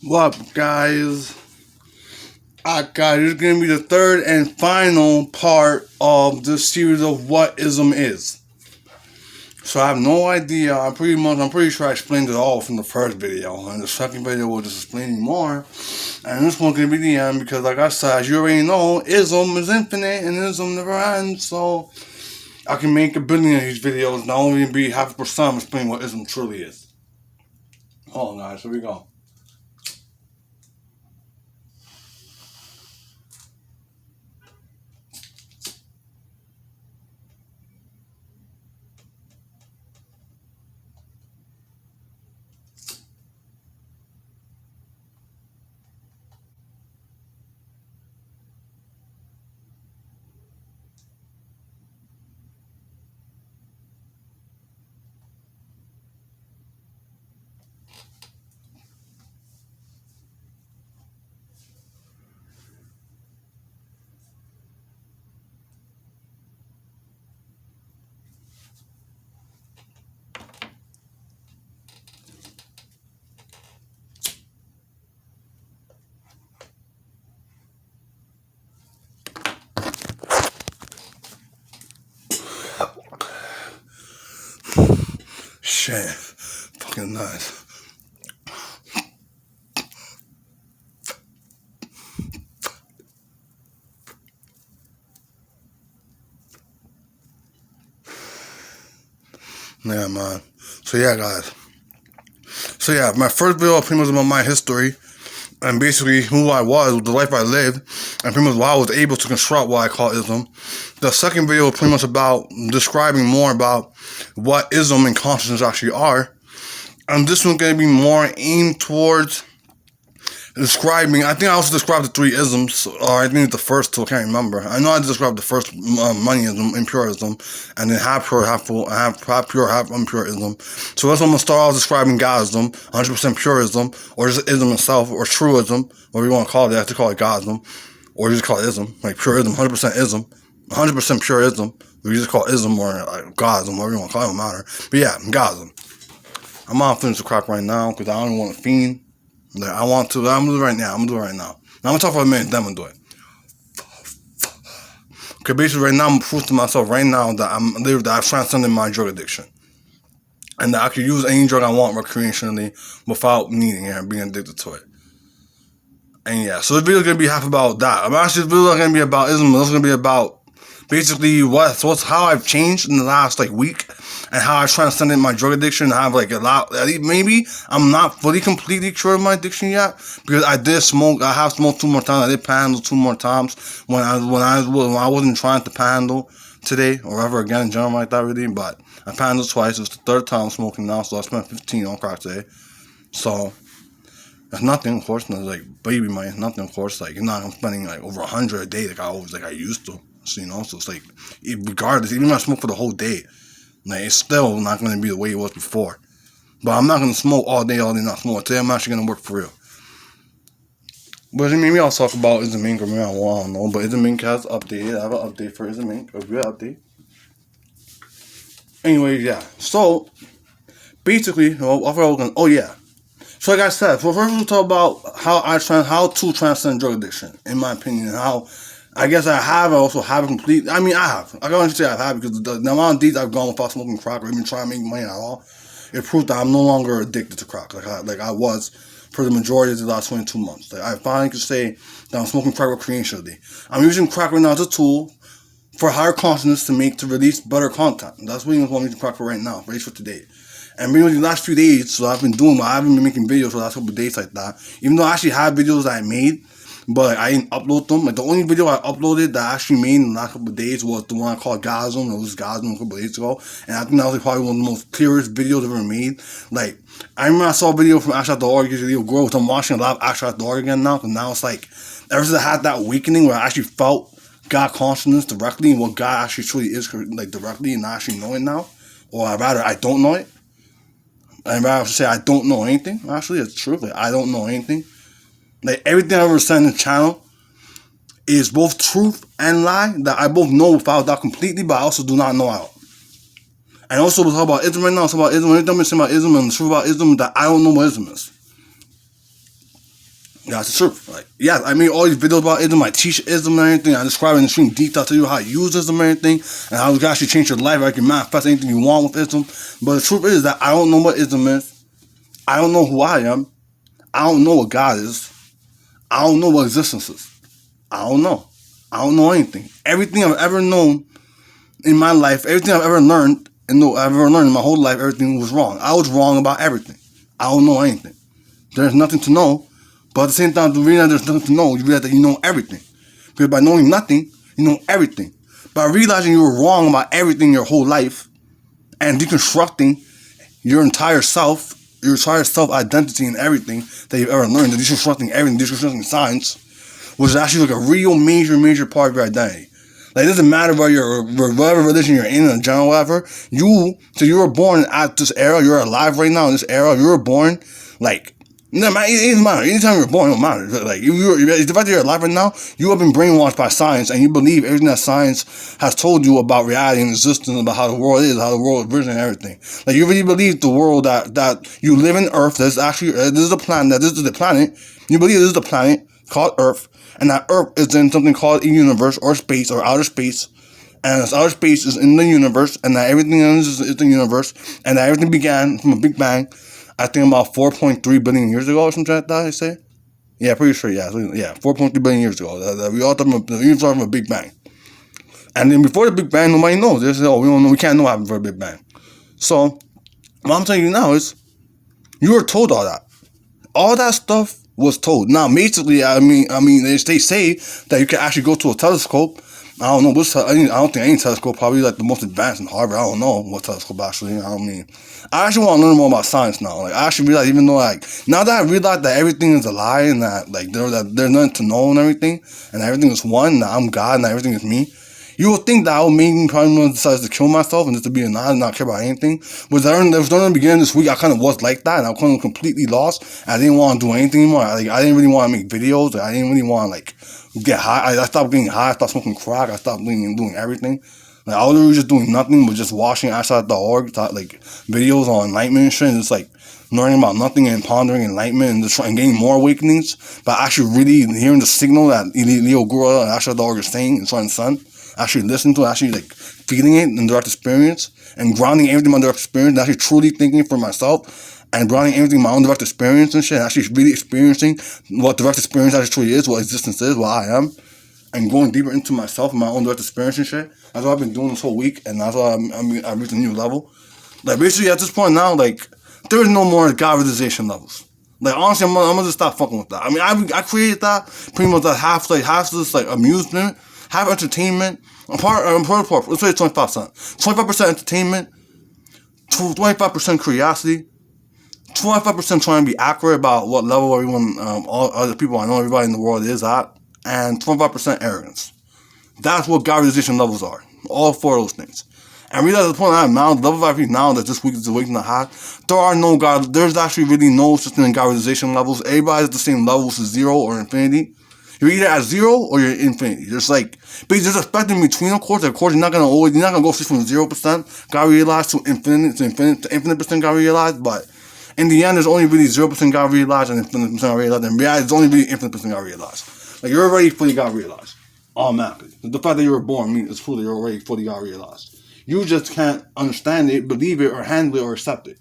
What up, guys? Guys, this is going to be the third and final part of this series of what ism is. So I have no idea. I'm pretty sure I explained it all from the first video, and the second video will just explain more. And this one's going to be the end because, like I said, as you already know, ism is infinite and ism never ends. So I can make a billion of these videos and I'll only be half a percent explaining what ism truly is. Hold on, guys. Here we go. Shit. Fucking nice. Yeah, man. So yeah, guys. So yeah, my first video pretty much about my history and basically who I was, the life I lived, and pretty much why I was able to construct what I call ism. The second video was pretty much about describing more about what ism and consciousness actually are. And this one's going to be more aimed towards describing, I think I also described the three isms, or I think the first two, I can't remember. I know I described the first moneyism, impurism, and then half pure, half full, half pure, half impurism. So that's what I'm going to start off describing Godism, 100% purism, or just ism itself, or truism, whatever you want to call it. I have to call it Godism, or you just call it ism, like purism, 100% ism, 100% purism, or you just call it ism, or like Godism, whatever you want to call it, don't matter. But yeah, Godism. I'm on finish the crack right now, because I don't want to fiend. Like, I want to. I'm gonna do it right now. Now I'm gonna talk for a minute. Then I'm gonna do it. Okay, basically, right now I'm proving to myself right now that I've transcended my drug addiction, and that I can use any drug I want recreationally without needing it and being addicted to it. And yeah, so the video is gonna be half about that. This video is gonna be about ism. It's gonna be about basically how I've changed in the last week, and how I transcended my drug addiction. I have a lot. Maybe I'm not fully completely cured of my addiction yet, because I did smoke. I have smoked 2 more times. I did panhandle 2 more times when I wasn't trying to panhandle today or ever again in general like that really. But I panhandled twice. It's the third time I'm smoking now, so I spent 15 on crack today. So that's nothing, of course. Not baby money. Nothing, of course. I'm spending over 100 a day I used to. So, so it's regardless, even if I smoke for the whole day, it's still not going to be the way it was before. But I'm not going to smoke all day, not smoke. Today I'm actually going to work for real. But maybe I'll talk about Ism Inc. or maybe I don't know. But Ism Inc. has updated. I have an update for Ism Inc. A good update. Anyway, yeah. So, basically, oh yeah. So like I said, first we'll talk about how to transcend drug addiction, in my opinion, and how I guess I also have a complete. I have. I can't say I have because the amount of days I've gone without smoking crack or even trying to make money at all, it proves that I'm no longer addicted to crack like I was for the majority of the last 22 months. I finally can say that I'm smoking crack recreationally. I'm using crack right now as a tool for higher consciousness to release better content. That's what I'm using crack for right now, for today. And the last few days, so I've been doing, I haven't been making videos for the last couple of days like that. Even though I actually have videos that I made, but I didn't upload them. The only video I uploaded that I actually made in the last couple of days was the one I called Gasm. It was Gasm a couple of days ago. And I think that was probably one of the most clearest videos I've ever made. I remember I saw a video from Ash.org, usually grow. I'm watching a lot of Ash.org again now. And now it's ever since I had that awakening where I actually felt God consciousness directly and what God actually truly is, directly, and I actually know it now. Or rather, I don't know it. I'd rather say I don't know anything. Actually, it's true. I don't know anything. Everything I ever said in the channel is both truth and lie, that I both know without that completely, but I also do not know out. And also we'll talk about ism right now. It's about ism. Everything I'm saying about ism and the truth about ism, that I don't know what ism is. That's the truth. Like, yeah, I made all these videos about ism. I teach ism and everything. I describe it in extreme detail, tell you how to use ism and everything, and how you can actually change your life. I can manifest anything you want with ism. But the truth is that I don't know what ism is. I don't know who I am. I don't know what God is. I don't know what existence is. I don't know. I don't know anything. Everything I've ever known in my life, everything I've ever learned, in my whole life, everything was wrong. I was wrong about everything. I don't know anything. There's nothing to know. But at the same time, the reason there's nothing to know, you realize that you know everything. Because by knowing nothing, you know everything. By realizing you were wrong about everything your whole life, and deconstructing your entire self identity and everything that you've ever learned, deconstructing everything, deconstructing science, was actually like a real major part of your identity. Like, it doesn't matter whatever religion you're in general, whatever. You were born at this era, you're alive right now in this era, you were born, like, no, it doesn't matter. Anytime you're born, it don't matter. Like, the fact that you're alive right now, you have been brainwashed by science, and you believe everything that science has told you about reality and existence, about how the world is, how the world is, and everything. Like, you really believe the world that you live in Earth. This is a planet. This is the planet. You believe this is the planet called Earth, and that Earth is in something called a universe or space or outer space. And this outer space is in the universe, and that everything is the universe, and that everything began from a Big Bang. I think about 4.3 billion years ago or something like that, I say. Yeah, pretty sure, yeah. 4.3 billion years ago. We all thought of a Big Bang. And then before the Big Bang, nobody knows. They say, we don't know, we can't know what happened before the Big Bang. So, what I'm telling you now is, you were told all that. All that stuff was told. Now, basically, I mean, they say that you can actually go to a telescope. I don't know I don't think any telescope, probably like the most advanced in Harvard. I don't know what telescope actually. I actually want to learn more about science now. Like, I actually realize, even though, like, now that I realize that everything is a lie and that, like, there's nothing to know and everything, and everything is one, that I'm God and everything is me, you would think that I would maybe probably decide to kill myself and just to be a non and not care about anything. But during the beginning of this week, I kind of was like that, and I kind of completely lost. I didn't want to do anything anymore. I didn't really want to make videos. I didn't really want to, like, get high. I stopped getting high. I stopped smoking crack. I stopped doing everything. Like, I was literally just doing nothing but just watching outside.org, like, videos on enlightenment and shit, and just, like, learning about nothing and pondering enlightenment and just trying getting more awakenings, but actually really hearing the signal that Leo Guru and outside.org is saying in front of the sun. Actually listening to it, actually, like, feeling it in direct experience, and grounding everything in my direct experience, and actually truly thinking for myself, and grounding everything in my own direct experience and shit, and actually really experiencing what direct experience actually truly is, what existence is, what I am, and going deeper into myself and my own direct experience and shit. That's what I've been doing this whole week, and that's why I've reached a new level. Like, basically, at this point now, like, there is no more God realization levels. Like, honestly, I'm gonna just stop fucking with that. I mean, I created that pretty much that half this, like, amusement, half entertainment, let's say 25%. 25% entertainment, 25% curiosity, 25% trying to be accurate about what level everyone, all other people I know, everybody in the world is at, and 25% arrogance. That's what God realization levels are. All four of those things. And realize the point I am now, the level I've reached now, that this week is the week and a half, there's actually really no such thing in God realization levels. Everybody's at the same levels as 0 or infinity. You're either at 0 or you're infinity. There's like, but there's a spectrum between, of course. Of course, you're not gonna go from 0% God realized to infinite percent God realized. But in the end, there's only really 0% God realized and infinite percent God realized. And in reality, it's only really infinite percent God realized. Like, you're already fully God realized, automatically. The fact that you were born means it's fully you're already fully God realized. You just can't understand it, believe it, or handle it, or accept it.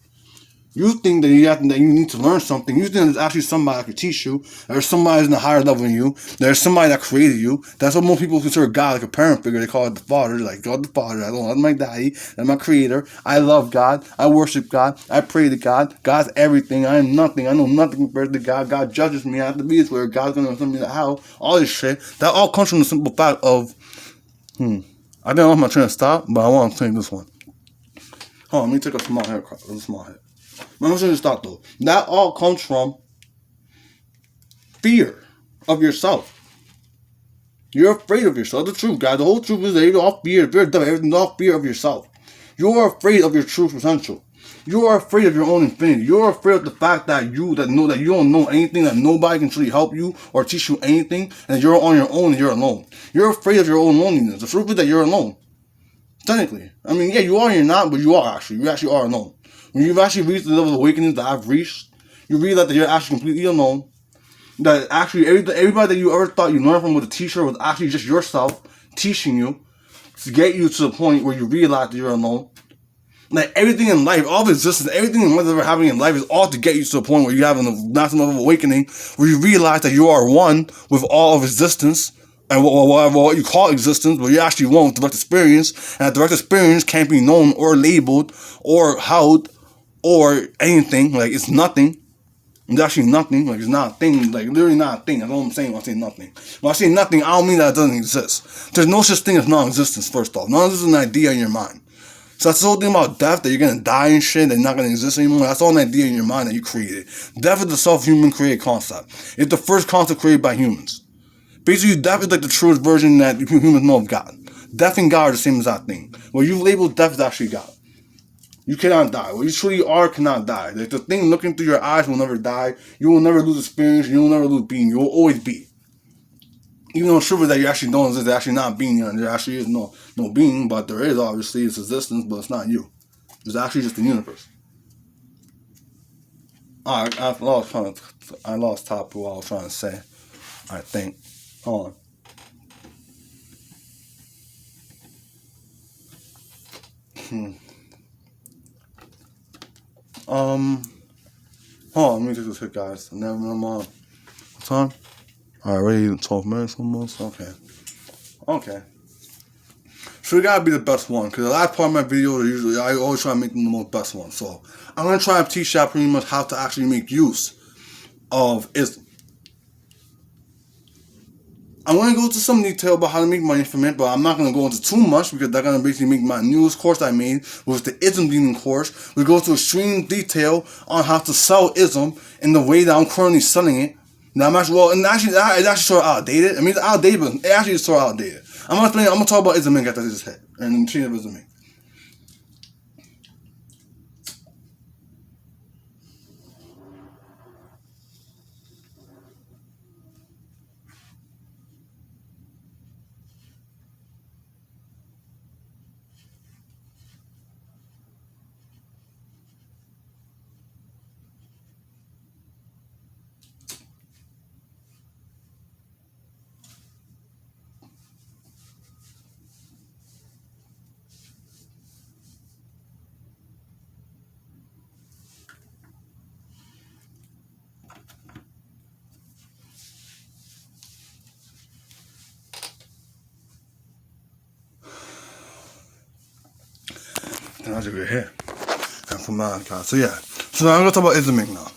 You think that you need to learn something. You think there's actually somebody that can teach you. There's somebody in a higher level than you. There's somebody that created you. That's what most people consider God, like a parent figure. They call it the Father. They're like, God the Father. I don't love my daddy. That's my creator. I love God. I worship God. I pray to God. God's everything. I am nothing. I know nothing compared to God. God judges me. I have to be this way. God's going to send me to hell. All this shit. That all comes from the simple fact of, I didn't know my train to stop, but I want to take this one. Hold on, let me take a small haircut. A small head. I'm going to stop though. That all comes from fear of yourself. You're afraid of yourself. The truth, guys. The whole truth is that you're all fear. Everything's all fear of yourself. You're afraid of your true potential. You are afraid of your own infinity. You're afraid of the fact that you don't know anything, that nobody can truly help you or teach you anything, and you're on your own and you're alone. You're afraid of your own loneliness. The truth is that you're alone. Technically. I mean, yeah, you are and you're not, but you are actually. You actually are alone. When you've actually reached the level of awakening that I've reached, you realize that you're actually completely alone. That actually everybody that you ever thought you learned from with a teacher was actually just yourself teaching you to get you to the point where you realize that you're alone. Like everything in life, all of existence, everything in what's ever happening in life is all to get you to the point where you have a massive level of awakening, where you realize that you are one with all of existence and what you call existence, but you're actually one with direct experience, and that direct experience can't be known or labeled or held or anything. Like it's nothing. It's actually nothing. Like it's not a thing. Like literally not a thing. That's all I'm saying when I say nothing. When I say nothing, I don't mean that it doesn't exist. There's no such thing as non-existence. First off, none of this is an idea in your mind. So that's the whole thing about death, that you're gonna die and shit, that you're not gonna exist anymore. That's all an idea in your mind that you created. Death is a self-human created concept. It's the first concept created by humans. Basically, death is like the truest version that humans know of God. Death and God are the same exact thing. What you label death is actually God. You cannot die. What you truly are cannot die. Like the thing looking through your eyes will never die. You will never lose experience. You will never lose being. You will always be. Even though it's true that you actually don't exist, there's actually not being, and there actually is no being, but there is obviously its existence, but it's not you. It's actually just the universe. I lost top of what I was trying to say. I think. Hold on. Hold on, let me take this hit, guys. Never mind. What time? Already 12 minutes almost. Okay. So it gotta be the best one, because the last part of my video, I always try to make them the most best one. So I'm gonna try to teach y'all pretty much how to actually make use of ISM. I'm going to go into some detail about how to make money from it, but I'm not going to go into too much because that's going to basically make my newest course I made, which is the ISM Dealing course. We go into extreme detail on how to sell ISM in the way that I'm currently selling it. Now I'm actually, it's actually sort of outdated. I mean, it's outdated, but it actually is sort of outdated. I'm going to talk about ISM Inc. after this hit, and the change of ISM Inc. And that's a good hit. And from my account. So yeah. So now I'm gonna talk about ISM Inc. now.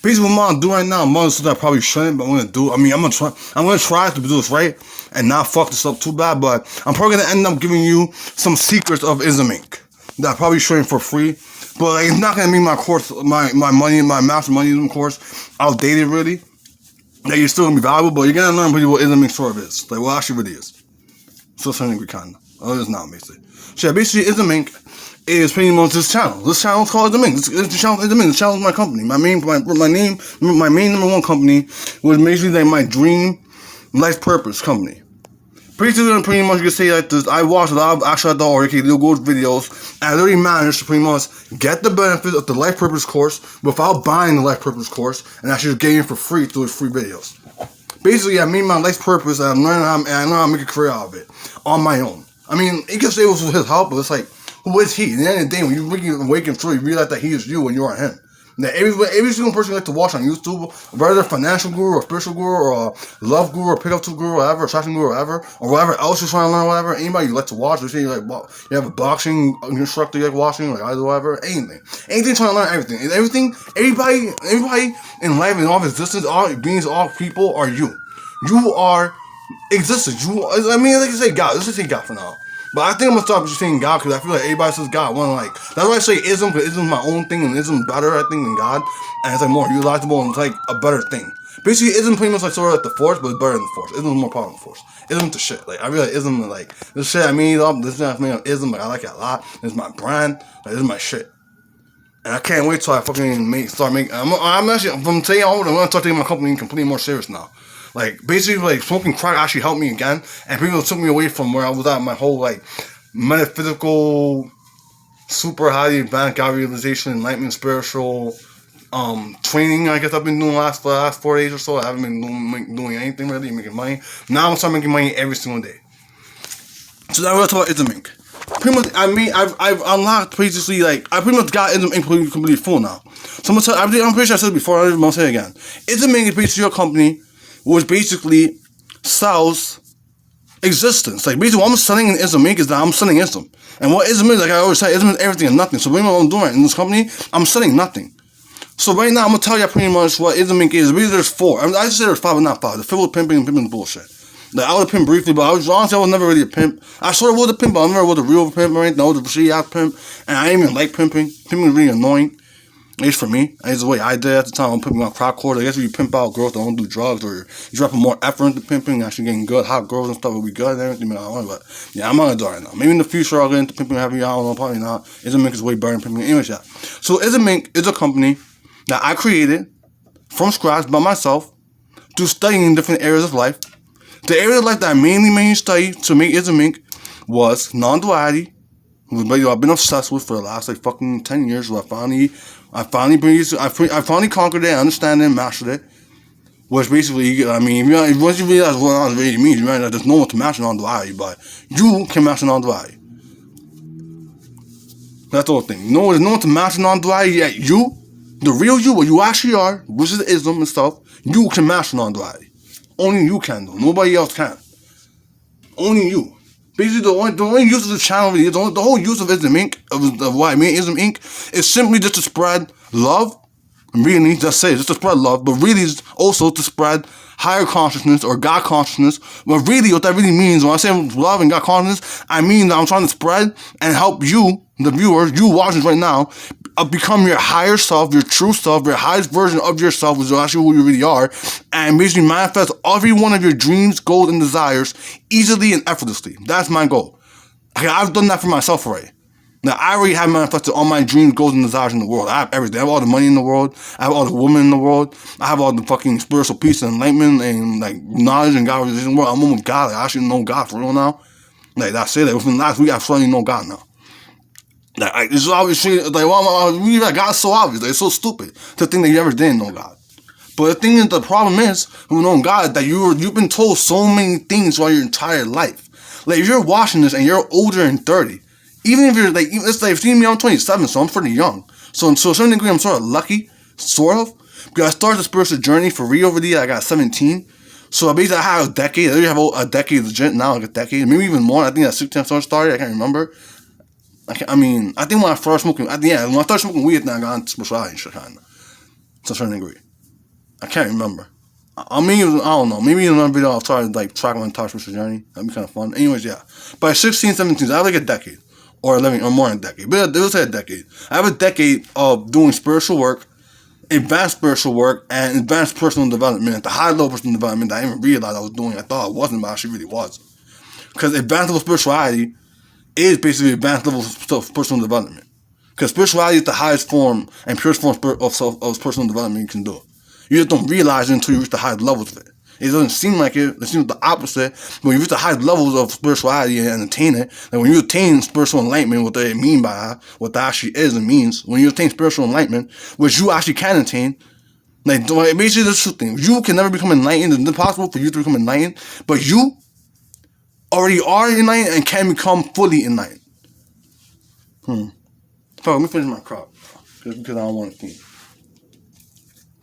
Basically, what I'm gonna do right now, I'm gonna do that I probably shouldn't, but I'm gonna do. I mean, I'm gonna try to do this right and not fuck this up too bad. But I'm probably gonna end up giving you some secrets of ISM Inc. that I probably showing for free. But like, it's not gonna make my course, my master money course outdated really. That you're still gonna be valuable, but you're gonna learn pretty what ISM Inc. sort of is, like what actually really is. So something we kind of. Oh, it's not basically. So yeah, basically ISM Inc. is pretty much this channel. This channel is called ISM Inc. This channel is ISM Inc. This channel is my company. My main number one company was basically like my dream life purpose company. Pretty much you can say like this. I watched a lot of Asha Dor, okay, little good videos, and I literally managed to pretty much get the benefits of the life purpose course without buying the life purpose course, and actually just getting it for free through his free videos. Basically, I made my life purpose, and I learned how to make a career out of it on my own. I mean, you can say it was with his help, but it's like, who is he? At the end of the day, when you awaken through, you realize that he is you and you are him. That every single person you like to watch on YouTube, whether a financial guru or spiritual guru or a love guru or pickup tool guru or whatever, attraction guru or whatever else you're trying to learn, whatever, anybody you like to watch, let's say you have a boxing instructor you like watching, like either whatever, anything trying to learn everything, everybody in life and all of existence, all beings, all people are you. You are existence. I mean, like you say God. Let's just say God for now. But I think I'm gonna stop just saying God because I feel like everybody says God. That's why I say ism, because ism is my own thing and ism better, I think, than God. And it's like more utilizable and it's like a better thing. Basically, ism pretty much like sort of like the Force, but it's better than the Force. Ism is more powerful than the Force. Ism the shit. Like I realize ism is like this shit I made up. This shit I made up ism. Like I like it a lot. It's my brand. Like this is my shit. And I can't wait till I fucking start making. I'm actually from today on. I'm gonna start taking my company completely more serious now. Like basically, like smoking crack actually helped me again, and people took me away from where I was at. My whole like metaphysical, super highly advanced God realization, enlightenment, spiritual, training. I guess I've been doing for the last 4 days or so. I haven't been doing anything really, making money. Now I'm starting making money every single day. So now we're talking about ISM Inc. Pretty much, I've unlocked basically, like, I pretty much got ISM Inc. completely full now. So I'm pretty sure I said it before, I'm gonna say it again. ISM Inc. is basically a company which basically sells existence. Like, basically what I'm selling in ISM Inc. is that I'm selling ISM. And what ISM is, like I always say, ISM is everything and nothing. So basically what I'm doing right in this company, I'm selling nothing. So right now I'm gonna tell you pretty much what ISM Inc. is. Really there's 4. I just said there's 5 but not 5. The 5 was pimping and pimping bullshit. Like, I was a pimp briefly, but I was never really a pimp. I sort of was a pimp, but I never was a real pimp or anything. I was a shitty ass pimp, and I didn't even like pimping. Pimping was really annoying. At least for me. That's the way I did at the time. I'm pimping on crack course. I guess if you pimp out girls that don't do drugs, or you drop more effort into pimping, actually getting good, hot girls and stuff would be good and everything. But yeah, I'm not gonna do it right now. Maybe in the future I'll get into pimping heavy. I don't know, probably not. ISM Inc. is way better than pimping. Anyways, yeah. So ISM Inc. is a company that I created from scratch by myself to studying different areas of life. The area of life that I mainly studied to make ISM Inc. was non-duality, which I've been obsessed with for the last like fucking 10 years. So I finally conquered it, understand it, mastered it. Which basically, I mean, once you realize what non-duality means, you realize that there's no one to master non-duality, but you can master non-duality. That's the whole thing. There's no one to master non-duality yet. You, the real you, what you actually are, which is ISM and stuff, you can master non-duality. Only you can, though. Nobody else can. Only you. Basically, the only use of the channel, the whole use of ISM Inc., of why I made ISM Inc., is simply just to spread love. Really, just say it, just to spread love, but really also to spread higher consciousness or God consciousness. But really, what that really means, when I say love and God consciousness, I mean that I'm trying to spread and help you, the viewers, you watching right now, become your higher self, your true self, your highest version of yourself, which is actually who you really are, and basically manifest every one of your dreams, goals, and desires easily and effortlessly. That's my goal. Okay, I've done that for myself already. Now, I already have manifested all my dreams, goals, and desires in the world. I have everything. I have all the money in the world. I have all the women in the world. I have all the fucking spiritual peace and enlightenment and, like, knowledge and God in the world. I'm one with God. Like, I actually know God for real now. Like, that's it. Like, within the last week, I finally know God now. Like, this is obviously, like, God's so obvious. Like, it's so stupid to think that you ever didn't know God. But the thing is, the problem is, with knowing God, is that you've been told so many things throughout your entire life. Like, if you're watching this and you're older than 30, even if you're, like, it's like, see me, I'm 27, so I'm pretty young. So to a certain degree, I'm sort of lucky, sort of, because I started the spiritual journey for real already. I got 17. So basically, I have a decade. I already have a decade legit now, like a decade, maybe even more. I think that's 16 I started. I can't remember. I think when I first smoking, when I started smoking weed, then I got into spirituality and shit, kind of. To a certain degree. I can't remember. I don't know. Maybe in another video I'll try to, like, track my entire spiritual journey. That'd be kind of fun. Anyways, yeah. By 16, 17, I have like a decade. Or 11, or more than a decade. But let's say a decade. I have a decade of doing spiritual work, advanced spiritual work, and advanced personal development. At the high level personal development that I didn't even realize I was doing. I thought I wasn't, but I actually really was. Because advanced level spirituality is basically advanced level of personal development. Because spirituality is the highest form and purest form of personal development you can do. You just don't realize it until you reach the highest levels of it. It doesn't seem like it. It seems the opposite. But when you reach the highest levels of spirituality and attain it, like when you attain spiritual enlightenment, what they mean by that, what that actually is and means, when you attain spiritual enlightenment, which you actually can attain, like basically there's two things. You can never become enlightened. It's impossible for you to become enlightened, but you already are enlightened and can become fully enlightened. So let me finish my crop, because I don't want to think.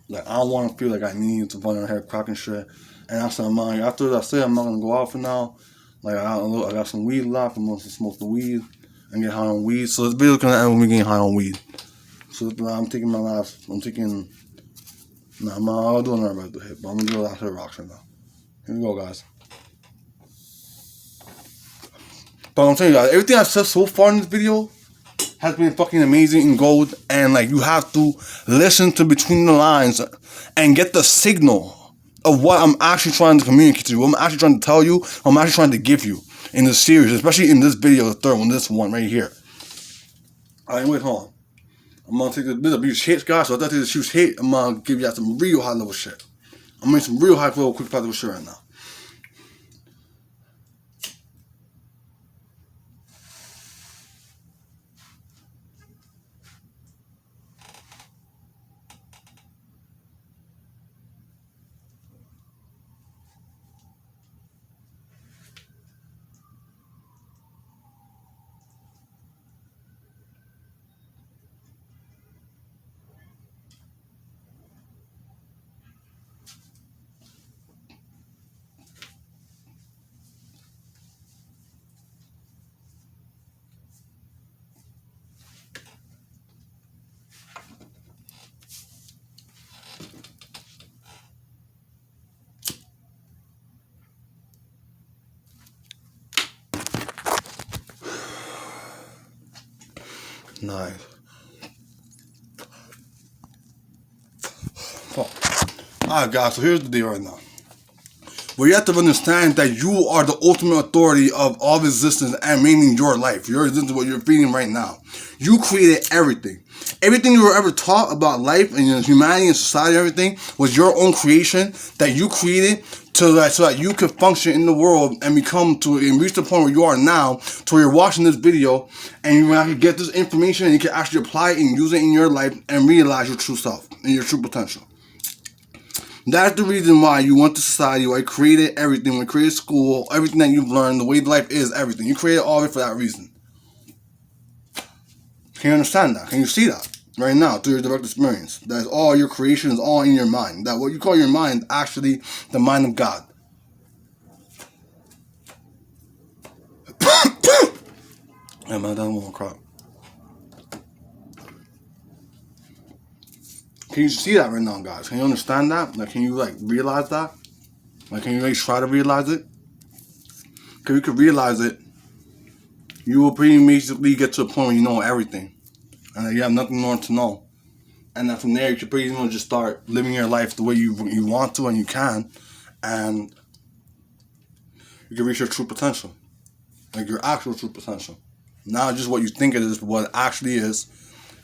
Like, I don't want to feel like I need to run ahead cracking shit. And after I say I'm not gonna go out for now. Like, I got some weed left. I'm gonna smoke the weed and get high on weed. So this video gonna end with me getting high on weed. So I'm taking my last. I'll do another about the hit, but I'm gonna do the last hit rocks right now. Here we go, guys. But I'm telling you guys, everything I've said so far in this video has been fucking amazing and gold, and like, you have to listen to between the lines and get the signal of what I'm actually trying to communicate to you, what I'm actually trying to tell you, what I'm actually trying to give you in this series, especially in this video, the third one, this one right here. Alright, wait, hold on. I'm gonna take this of huge hits, guys. So after I take this huge hit, I'm gonna give you some real high level shit. I'm gonna make some real high level, quick practical shit right now. Nice. Fuck. Alright, guys, so here's the deal right now. Well, you have to understand that you are the ultimate authority of all existence and meaning your life. Your existence, what you're feeling right now. You created everything. Everything you were ever taught about life and humanity and society, everything was your own creation that you created so that you could function in the world and reach the point where you are now, to where you're watching this video and you can get this information and you can actually apply it and use it in your life and realize your true self and your true potential. That's the reason why you went to society, why you created everything, why you created school, everything that you've learned, the way life is, everything. You created all of it for that reason. Can you understand that? Can you see that right now through your direct experience? That is all your creation is all in your mind. That what you call your mind is actually the mind of God. Yeah, man, that won't cry. Can you see that right now, guys? Can you understand that? Like, can you, like, realize that? Like, can you, like, try to realize it? Because you can realize it, you will pretty basically get to a point where you know everything. And that you have nothing more to know. And then from there, you can pretty much just start living your life the way you want to and you can. And you can reach your true potential. Like, your actual true potential. Not just what you think it is, but what it actually is.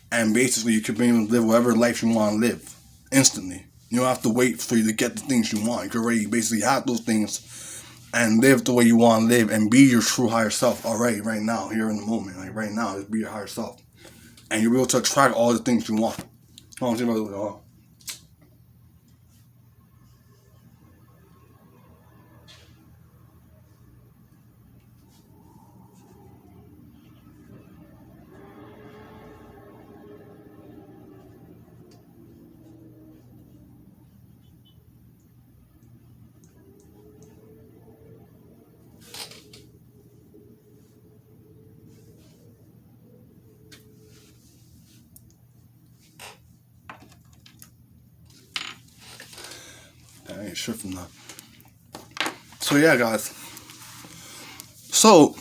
And basically, you can be able to live whatever life you want to live instantly. You don't have to wait for you to get the things you want. You can already basically have those things and live the way you want to live and be your true higher self already, right now, here in the moment. Like, right now, just be your higher self. And you'll be able to attract all the things you want. Oh, see about it. That ain't shit from that. So yeah, guys. So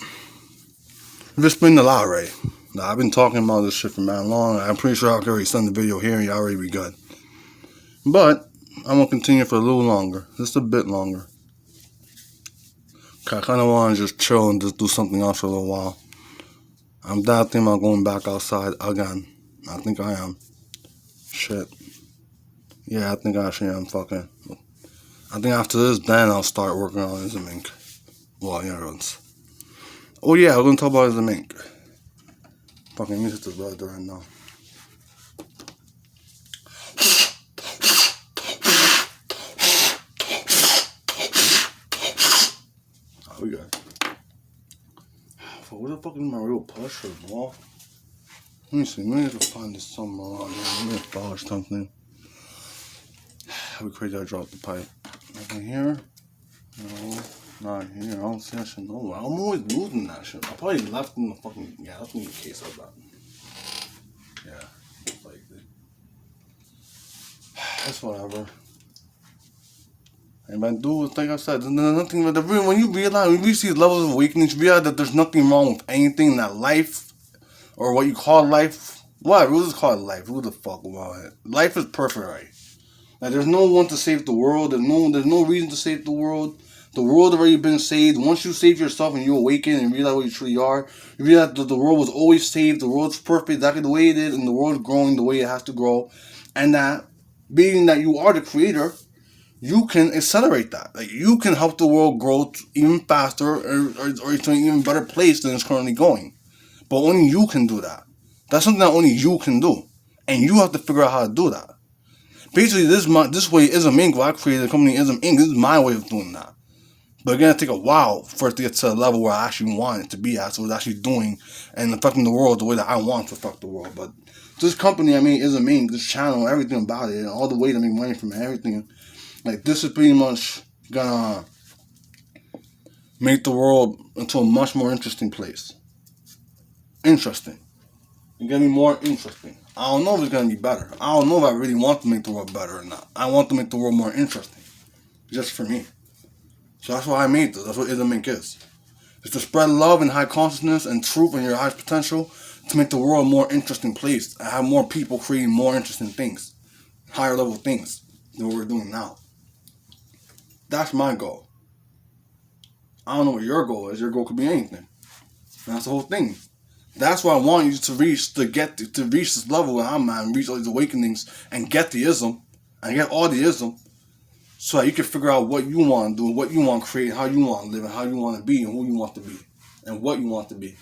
we've explained a lot already. Now, I've been talking about this shit for man long. I'm pretty sure I can already send the video here and y'all already be good. But I'm gonna continue for a little longer, just a bit longer. I kind of want to just chill and just do something else for a little while. I'm doubting about going back outside again. I think I am. Shit. Yeah, I think I actually am fucking. I think after this, then I'll start working on ISM ink. Well, yeah, runs. Oh yeah, we're gonna talk about ISM ink. Fucking music is right there right now. Oh, we got. What the fuck is my real pressure, bro? Let me see. Let me just find this somewhere around here. Let me polish something. We crazy. I dropped the pipe. Nothing here. No, not here. I don't see that shit nowhere. I'm always losing that shit. I probably left in the fucking. Yeah, left in the case of that. Yeah, like that's whatever. And man, dude, like I said, there's nothing. When you reach these levels of awakening, you realize that there's nothing wrong with anything in that life, or what you call life. What? We'll just call it life. Who the fuck about it? Life is perfect, right? Like, there's no one to save the world. There's no reason to save the world. The world already been saved. Once you save yourself and you awaken and realize what you truly are, you realize that the world was always saved. The world's perfect exactly the way it is, and the world's growing the way it has to grow. And that, being that you are the creator, you can accelerate that. Like, you can help the world grow even faster or to an even better place than it's currently going. But only you can do that. That's something that only you can do. And you have to figure out how to do that. Basically, this way ISM Inc. Well, I created the company ISM Inc. This is my way of doing that. But it's going to take a while for it to get to a level where I actually want it to be at. So it's actually doing and affecting the world the way that I want to affect the world. But this company, ISM Inc., this channel, everything about it, and all the way to make money from it, everything. Like, this is pretty much gonna make the world into a much more interesting place. Interesting. It's gonna be more interesting. I don't know if it's gonna be better. I don't know if I really want to make the world better or not. I want to make the world more interesting. Just for me. So that's why I made this. That's what ISM Inc. is. It's to spread love and high consciousness and truth and your highest potential to make the world a more interesting place. I have more people creating more interesting things, higher level things than what we're doing now. That's my goal. I don't know what your goal is. Your goal could be anything. That's the whole thing. That's why I want you to reach to reach this level where I'm at and reach all these awakenings and get the ism and get all the ism so that you can figure out what you want to do, what you want to create, how you want to live, and how you want to be, and who you want to be, and what you want to be.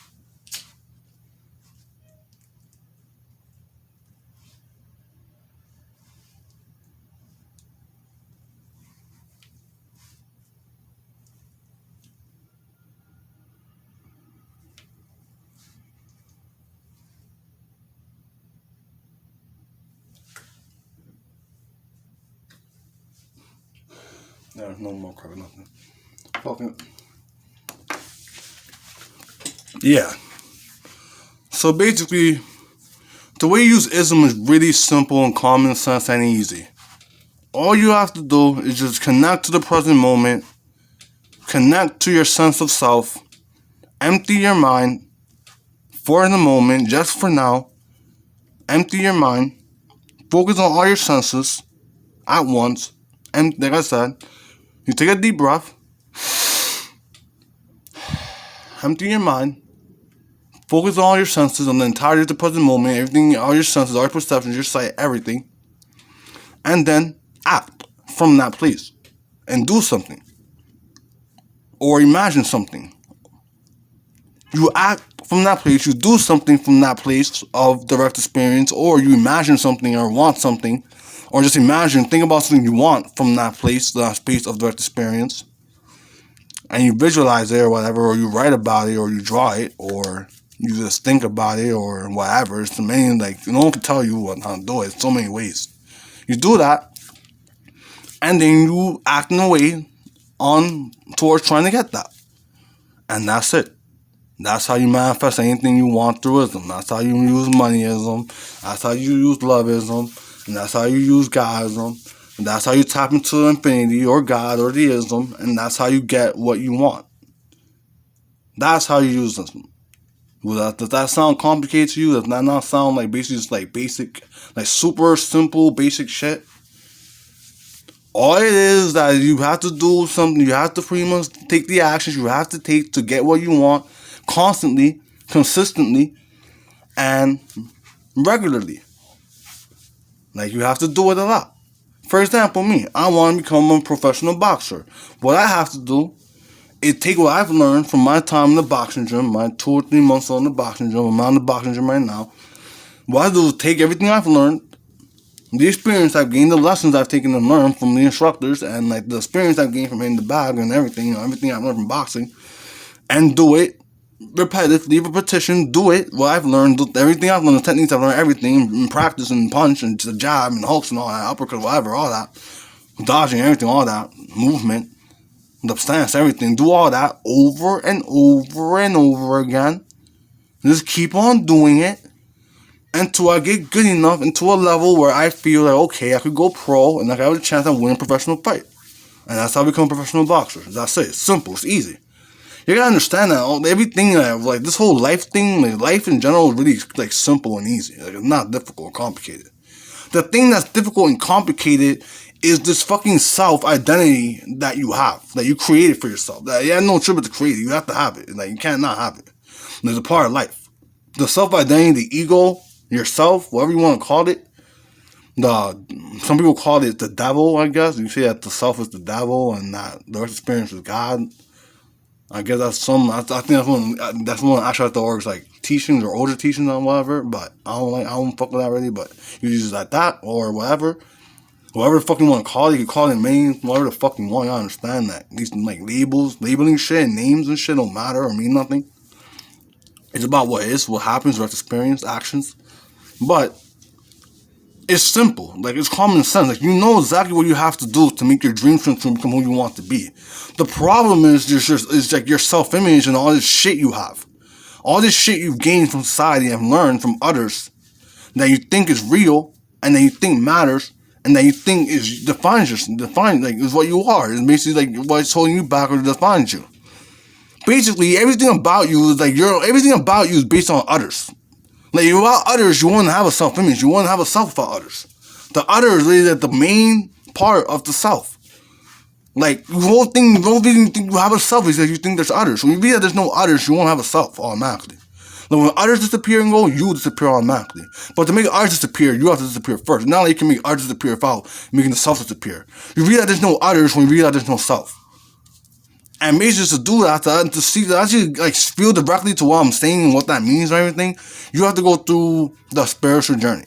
There's no more crap, nothing. Fucking. Yeah. So basically, the way you use ism is really simple and common sense and easy. All you have to do is just connect to the present moment, connect to your sense of self, empty your mind for the moment, just for now. Empty your mind, focus on all your senses at once, and like I said, you take a deep breath, empty your mind, focus on all your senses, on the entirety of the present moment, everything, all your senses, all your perceptions, your sight, everything, and then act from that place and do something or imagine something. You act from that place, you do something from that place of direct experience, or you imagine something or want something, or just imagine, think about something you want from that place, that space of direct experience, and you visualize it or whatever, or you write about it, or you draw it, or you just think about it, or whatever. It's so many, like, no one can tell you how to do it. So many ways. You do that, and then you act in a way on towards trying to get that. And that's it. That's how you manifest anything you want through ism. That's how you use moneyism. That's how you use loveism. And that's how you use Godism. And that's how you tap into infinity or God or the ism. And that's how you get what you want. That's how you use ism. Does that sound complicated to you? Does that not sound like basically just like basic, like super simple basic shit? All it is that you have to do something. You have to pretty much take the actions you have to take to get what you want constantly, consistently, and regularly. Like, you have to do it a lot. For example, me, I want to become a professional boxer. What I have to do is take what I've learned from my time in the boxing gym, my 2 or 3 months on the boxing gym. I'm on the boxing gym right now. What I do is take everything I've learned, the experience I've gained, the lessons I've taken and learned from the instructors, and like the experience I've gained from hitting the bag and everything, everything I've learned from boxing, and do it repetitively, repetition, do it. What I've learned, everything I've learned, the techniques I've learned, everything, and practice and punch and the jab and hooks and all that, uppercut, whatever, all that, dodging, everything, all that, movement, the stance, everything, do all that over and over and over again. Just keep on doing it until I get good enough into a level where I feel like, okay, I could go pro and I have a chance of winning a professional fight. And that's how I become a professional boxer. That's it. It's simple. It's easy. You gotta understand that everything, like this whole life thing, like life in general is really like simple and easy. Like, it's not difficult or complicated. The thing that's difficult and complicated is this fucking self-identity that you have, that you created for yourself. That you have no choice but to create it. You have to have it. Like, you can't not have it. And there's a part of life. The self-identity, the ego, yourself, whatever you want to call it. Some people call it the devil, I guess. You say that the self is the devil and that the earth experience is God. I guess that's I think that's one actually the org's like teachings or older teachings or whatever, but I don't fuck with that really, but you use it like that or whatever. Whatever the fuck you want to call it, you can call it names, whatever the fuck you want, I understand that. These like labeling shit, names and shit don't matter or mean nothing. It's about what is, what happens, direct experience, actions. But it's simple. Like, it's common sense. Like, you know exactly what you have to do to make your dreams come true and become who you want to be. The problem is like your self-image and all this shit you have. All this shit you've gained from society and learned from others that you think is real and that you think matters and that you think defines like is what you are. It's basically like what's holding you back or defines you. Basically, everything about you is like everything about you is based on others. Like, without others, you wouldn't have a self-image. You wouldn't have a self without others. The others is like the main part of the self. Like, the whole thing, the whole reason you think you have a self is that you think there's others. When you realize there's no others, you won't have a self automatically. Like, when others disappear and go, you disappear automatically. But to make others disappear, you have to disappear first. Not like you can make others disappear without making the self disappear. You realize there's no others when you realize there's no self. And maybe just to do that, to see, to actually like feel directly to what I'm saying and what that means and everything, you have to go through the spiritual journey.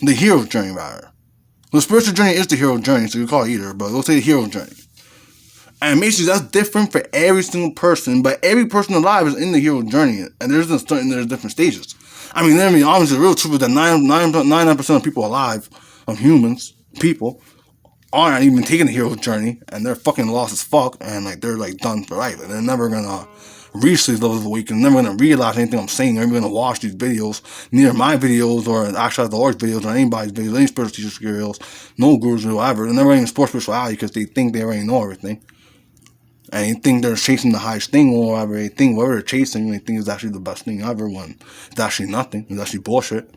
The hero's journey, rather. The spiritual journey is the hero journey, so you call it either, but we'll say the hero journey. And basically, that's different for every single person, but every person alive is in the hero journey, and there's different stages. I mean, honestly, the real truth is that 99% of people alive, of humans, people, aren't even taking the hero journey, and they're fucking lost as fuck, and like they're like done for life, and they're never gonna reach these levels of awakening, never gonna realize anything I'm saying, they're never gonna watch these videos, neither my videos or actually the Lord's videos or anybody's videos, any spiritual teacher's videos, no gurus or whatever. They're never gonna explore spirituality because they think they already know everything. And they think they're chasing the highest thing or whatever. They think whatever they're chasing, they think is actually the best thing ever when it's actually nothing. It's actually bullshit.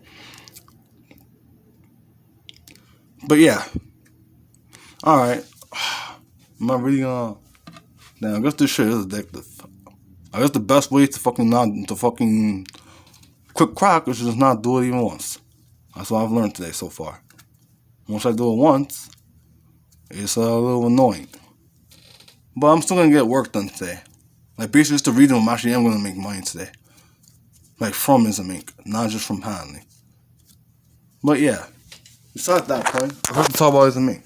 But yeah. Alright. Am I really gonna... Damn, I guess this shit is addictive. I guess the best way to fucking quit crack is to just not do it even once. That's what I've learned today so far. Once I do it once, it's a little annoying. But I'm still gonna get work done today. Like, basically, it's the reason I'm actually gonna make money today. Like, from ISM Inc., not just from handling. But yeah, besides that point, I have to talk about ISM Inc.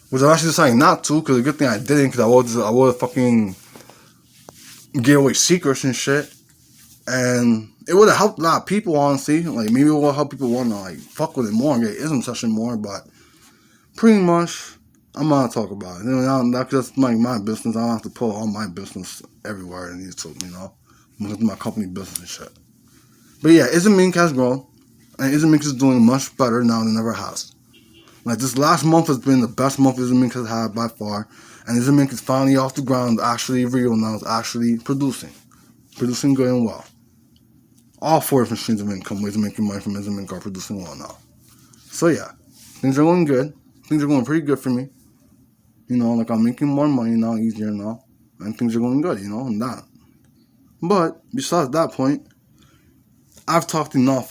Which I'm actually deciding not to, because the good thing I didn't, because I would fucking give away secrets and shit. And it would have helped a lot of people, honestly. Like, maybe it will help people want to, like, fuck with it more and get ISM session more, but pretty much, I'm not gonna talk about it. You know, that's just like my business. I don't have to put all my business everywhere in YouTube, you know. It's my company business and shit. But yeah, ISM Inc. has grown. And ISM Inc. is doing much better now than ever has. Like, this last month has been the best month ISM Inc. has had by far. And ISM Inc. is finally off the ground, actually real now. It's actually producing. Producing good and well. All 4 different streams of income, ways of making money from ISM Inc. are producing well now. So yeah, things are going good. Things are going pretty good for me. You know, like, I'm making more money now, easier now. And things are going good, you know, and that. But, besides that point, I've talked enough